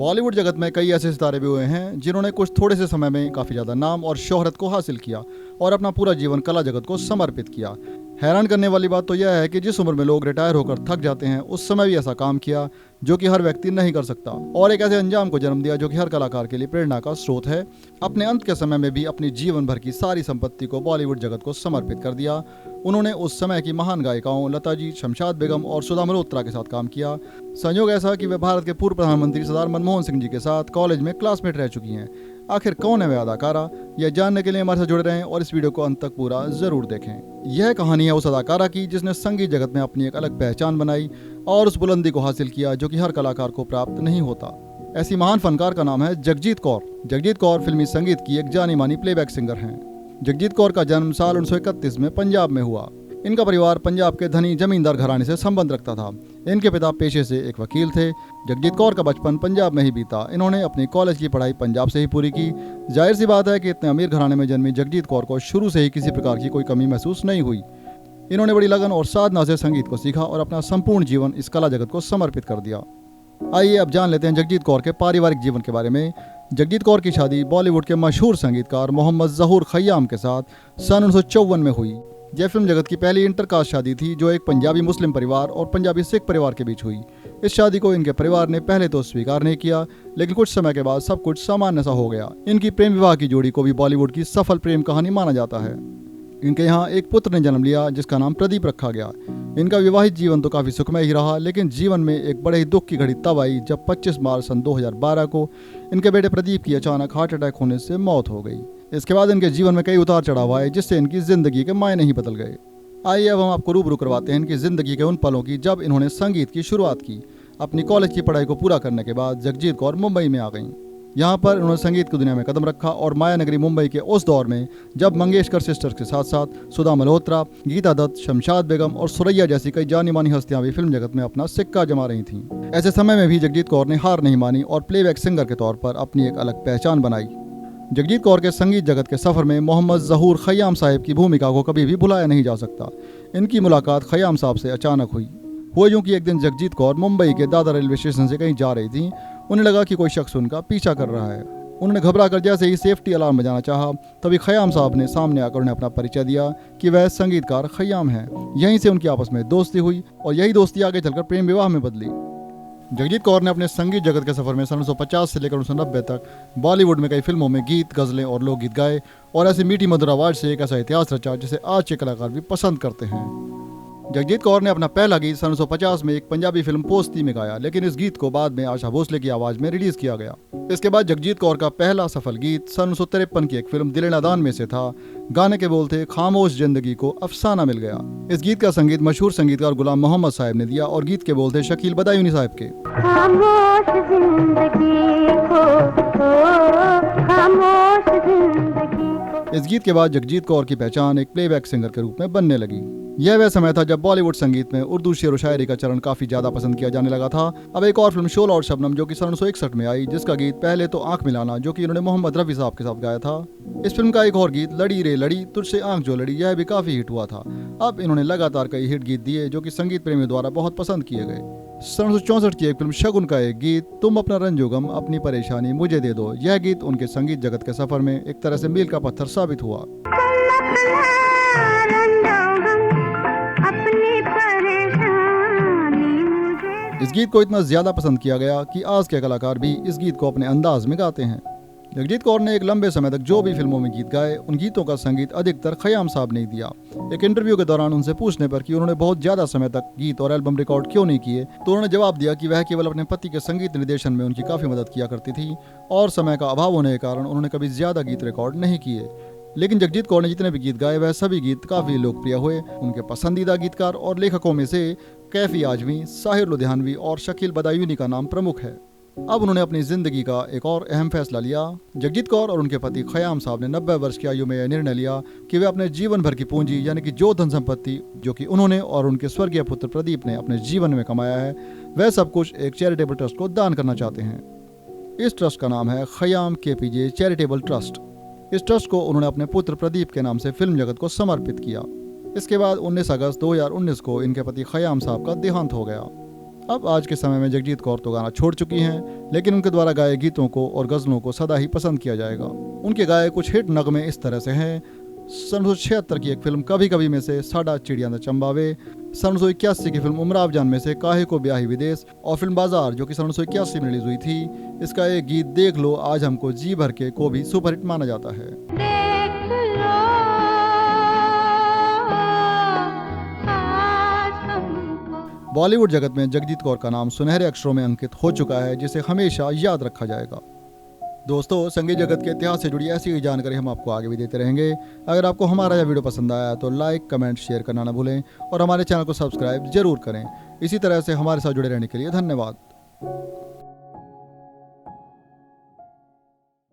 बॉलीवुड जगत में कई ऐसे सितारे भी हुए हैं जिन्होंने कुछ थोड़े से समय में काफ़ी ज़्यादा नाम और शोहरत को हासिल किया और अपना पूरा जीवन कला जगत को समर्पित किया। हैरान करने वाली बात तो यह है कि जिस उम्र में लोग रिटायर होकर थक जाते हैं उस समय भी ऐसा काम किया जो कि हर व्यक्ति नहीं कर सकता, और एक ऐसे अंजाम को जन्म दिया जो कि हर कलाकार के लिए प्रेरणा का स्रोत है। अपने अंत के समय में भी अपनी जीवन भर की सारी संपत्ति को बॉलीवुड जगत को समर्पित कर दिया। उन्होंने उस समय की महान गायिकाओं लता जी, शमशाद बेगम और सुधा मल्होत्रा के साथ काम किया। संयोग ऐसा कि वे भारत के पूर्व प्रधानमंत्री सरदार मनमोहन सिंह जी के साथ कॉलेज में क्लासमेट रह चुकी हैं। आखिर कौन है वे अदाकारा, यह जानने के लिए हमारे साथ जुड़े रहें और इस वीडियो को अंत तक पूरा जरूर देखें। यह कहानी है उस अदाकारा की जिसने संगीत जगत में अपनी एक अलग पहचान बनाई और उस बुलंदी को हासिल किया जो कि हर कलाकार को प्राप्त नहीं होता। ऐसी महान फनकार का नाम है जगजीत कौर। जगजीत कौर फिल्मी संगीत की एक जानी मानी प्लेबैक सिंगर हैं। जगजीत कौर का जन्म साल 1931 में पंजाब में हुआ। इनका परिवार पंजाब के धनी जमींदार घराने से संबंध रखता था। इनके पिता पेशे से एक वकील थे। जगजीत कौर का बचपन पंजाब में ही बीता। इन्होंने अपनी कॉलेज की पढ़ाई पंजाब से ही पूरी की। जाहिर सी बात है कि इतने अमीर घराने में जन्मी जगजीत कौर को शुरू से ही किसी प्रकार की कोई कमी महसूस नहीं हुई। इन्होंने बड़ी लगन और साधना से संगीत को सीखा और अपना संपूर्ण जीवन इस कला जगत को समर्पित कर दिया। आइए अब जान लेते हैं जगजीत कौर के पारिवारिक जीवन के बारे में। जगजीत कौर की शादी बॉलीवुड के मशहूर संगीतकार मोहम्मद ज़हूर खय्याम के साथ सन 1954 में हुई। यह फिल्म जगत की पहली इंटरकास्ट शादी थी जो एक पंजाबी मुस्लिम परिवार और पंजाबी सिख परिवार के बीच हुई। इस शादी को इनके परिवार ने पहले तो स्वीकार नहीं किया, लेकिन कुछ समय के बाद सब कुछ सामान्य सा हो गया। इनकी प्रेम विवाह की जोड़ी को भी बॉलीवुड की सफल प्रेम कहानी माना जाता है। इनके यहाँ एक पुत्र ने जन्म लिया जिसका नाम प्रदीप रखा गया। इनका विवाहित जीवन तो काफ़ी सुखमय ही रहा, लेकिन जीवन में एक बड़े ही दुख की घड़ी तब आई जब 25 मार्च सन 2012 को इनके बेटे प्रदीप की अचानक हार्ट अटैक होने से मौत हो गई। इसके बाद इनके जीवन में कई उतार चढ़ाव आए जिससे इनकी जिंदगी के मायने ही बदल गए। आइए अब हम आपको रूबरू करवाते हैं इनकी जिंदगी के उन पलों की जब इन्होंने संगीत की शुरुआत की। अपनी कॉलेज की पढ़ाई को पूरा करने के बाद जगजीत कौर मुंबई में आ गईं। यहाँ पर उन्होंने संगीत की दुनिया में कदम रखा और माया नगरी मुंबई के उस दौर में जब मंगेशकर सिस्टर्स के साथ साथ सुधा मल्होत्रा, गीता दत्त, शमशाद बेगम और सुरैया जैसी कई जानी मानी हस्तियां भी फिल्म जगत में अपना सिक्का जमा रही थीं। ऐसे समय में भी जगजीत कौर ने हार नहीं मानी और प्लेबैक सिंगर के तौर पर अपनी एक अलग पहचान बनाई। जगजीत कौर के संगीत जगत के सफ़र में मोहम्मद ज़हूर खय्याम साहब की भूमिका को कभी भी भुलाया नहीं जा सकता। इनकी मुलाकात खय्याम साहब से अचानक हुई यूँ कि एक दिन जगजीत कौर मुंबई के दादर रेलवे स्टेशन से कहीं जा रही थी। उन्हें लगा कि कोई शख्स उनका पीछा कर रहा है। उन्होंने घबरा कर जैसे ही सेफ्टी अलार्म बजाना चाहा, तभी खय्याम साहब ने सामने आकर उन्हें अपना परिचय दिया कि वह संगीतकार खय्याम हैं। यहीं से उनकी आपस में दोस्ती हुई और यही दोस्ती आगे चलकर प्रेम विवाह में बदली। जगजीत कौर ने अपने संगीत जगत के सफर में सन 1950 से लेकर 1990 तक बॉलीवुड में कई फिल्मों में गीत, गज़लें और लोकगीत गाए और ऐसी मीठी मधुर आवाज़ से एक ऐसा इतिहास रचा जिसे आज के कलाकार भी पसंद करते हैं। जगजीत कौर ने अपना पहला गीत सन 1950 में एक पंजाबी फिल्म पोस्ती में गाया, लेकिन इस गीत को बाद में आशा भोसले की आवाज़ में रिलीज किया गया। इसके बाद जगजीत कौर का पहला सफल गीत सन 1953 की एक फिल्म दिल नादान में से था। गाने के बोल थे, खामोश जिंदगी को अफसाना मिल गया। इस गीत का संगीत मशहूर संगीतकार गुलाम मोहम्मद साहब ने दिया और गीत के बोल थे शकील बदायूनी साहब के। खामोश जिंदगी को, खामोश जिंदगी। इस गीत के बाद जगजीत कौर की पहचान एक प्लेबैक सिंगर के रूप में बनने लगी। यह वह समय था जब बॉलीवुड संगीत में उर्दू शेर व शायरी का चरण काफी ज्यादा पसंद किया जाने लगा था। अब एक और फिल्म शोला और शबनम जो कि सन 1961 में आई, जिसका गीत पहले तो आंख मिलाना जो कि इन्होंने मोहम्मद रफी साहब के साथ गाया था। इस फिल्म का एक और गीत लड़ी रे लड़ी तुझसे आंख जो लड़ी, यह भी काफी हिट हुआ था। अब इन्होंने लगातार कई हिट गीत दिए जो कि संगीत प्रेमियों द्वारा बहुत पसंद किए गए। सन 1964 की एक फिल्म शगुन का एक गीत तुम अपना रंजो गम अपनी परेशानी मुझे दे दो, यह गीत उनके संगीत जगत के सफर में एक तरह से मील का पत्थर साबित हुआ। इस गीत को इतना ज्यादा पसंद किया गया कि आज के कलाकार भी इस गीत को अपने अंदाज में गाते हैं। जगजीत कौर ने एक लंबे समय तक जो भी फिल्मों में गीत गाए, उन गीतों का संगीत अधिकतर खय्याम साहब ने दिया। एक इंटरव्यू के दौरान उनसे पूछने पर कि उन्होंने बहुत ज्यादा समय तक गीत और एल्बम रिकॉर्ड क्यों नहीं किए, तो उन्होंने जवाब दिया कि वह केवल अपने पति के संगीत निर्देशन में उनकी काफी मदद किया करती थी और समय का अभाव होने के कारण उन्होंने कभी ज्यादा गीत रिकॉर्ड नहीं किए। लेकिन जगजीत कौर ने जितने भी गीत गाए वह सभी गीत काफी लोकप्रिय हुए। उनके पसंदीदा गीतकार और लेखकों में से कैफी आजमी, साहिर लुधियानवी और शकील बदायूनी का नाम प्रमुख है। अब उन्होंने अपनी जिंदगी का एक और अहम फैसला लिया। जगजीत कौर और उनके पति खय्याम साहब ने 90 वर्ष की आयु में यह निर्णय लिया कि वे अपने जीवन भर की पूंजी यानी कि जो धन संपत्ति जो कि उन्होंने और उनके स्वर्गीय पुत्र प्रदीप ने अपने जीवन में कमाया है, वह सब कुछ एक चैरिटेबल ट्रस्ट को दान करना चाहते हैं। इस ट्रस्ट का नाम है खय्याम KPJ चैरिटेबल ट्रस्ट। इस ट्रस्ट को उन्होंने अपने पुत्र प्रदीप के नाम से फिल्म जगत को समर्पित किया। इसके बाद 19 अगस्त 2019 को इनके पति खय्याम साहब का देहांत हो गया। अब आज के समय में जगजीत कौर तो गाना छोड़ चुकी हैं, लेकिन उनके द्वारा गाए गीतों को और गज़लों को सदा ही पसंद किया जाएगा। उनके गाए कुछ हिट नगमे इस तरह से हैं। 1976 की एक फिल्म कभी कभी में से साडा चिड़िया न चंबावे, 1981 की फिल्म उमराव जान में से काहे को ब्याही विदेश, और फिल्म बाजार जो कि 1981 में रिलीज हुई थी, इसका एक गीत देख लो आज हमको जी भर के को भी सुपरहिट माना जाता है। देख लो आज हमको। बॉलीवुड जगत में जगजीत कौर का नाम सुनहरे अक्षरों में अंकित हो चुका है, जिसे हमेशा याद रखा जाएगा। दोस्तों, संगीत जगत के इतिहास से जुड़ी ऐसी ही जानकारी हम आपको आगे भी देते रहेंगे। अगर आपको हमारा यह वीडियो पसंद आया तो लाइक, कमेंट, शेयर करना ना भूलें और हमारे चैनल को सब्सक्राइब जरूर करें। इसी तरह से हमारे साथ जुड़े रहने के लिए धन्यवाद।